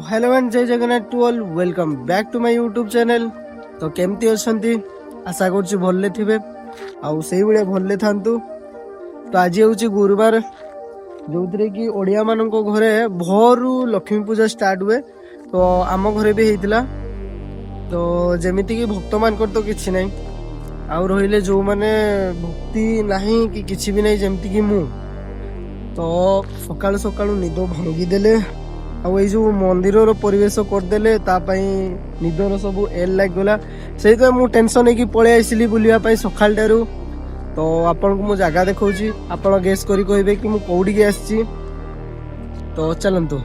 Hello and जय Jagannath to all welcome back to my YouTube channel. तो केमती अछंती आशा करछि भल्ले थिबे आउ सेही बळे भल्ले थांतु। तो आज होछि गुरुवार जोथरे कि ओडिया मानको घरे भोरु लक्ष्मी पूजा स्टार्ट हुए। तो आम घरे भी हेतिला। तो जेमिति कि भक्त मानकर तो किछि नै आउ रहिले जो माने भक्ति नाही कि किछि भी नै जेमिति कि मु तो सकाळु सकाळु निदो भांगी देले आउ ये जो मंदिर परिवेश करदेले निदर सब एल लगला से मु टेंशन है कि पळे आइसिली बुलिया सकाल टारू। तो आपन को मु जगह देखौची आपण गेस करी कहबे कि मु कोउडी के आछि। तो चलंतु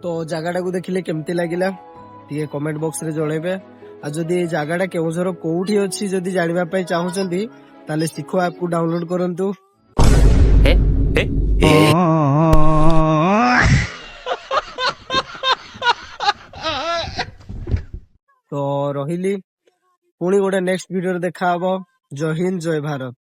तो जगह को देखिले केमती लागिला टिके कमेंट बॉक्स रे जणेबे। आ जदि जगहटा केउझर कोउठी अछि जदि जानिबा पई चाहुचंती ताले सिखो ऐप को डाउनलोड करंतु। तो रहिली पुणी गोटे नेक्स्ट वीडियो देखा हबो। जय हिंद जय भारत।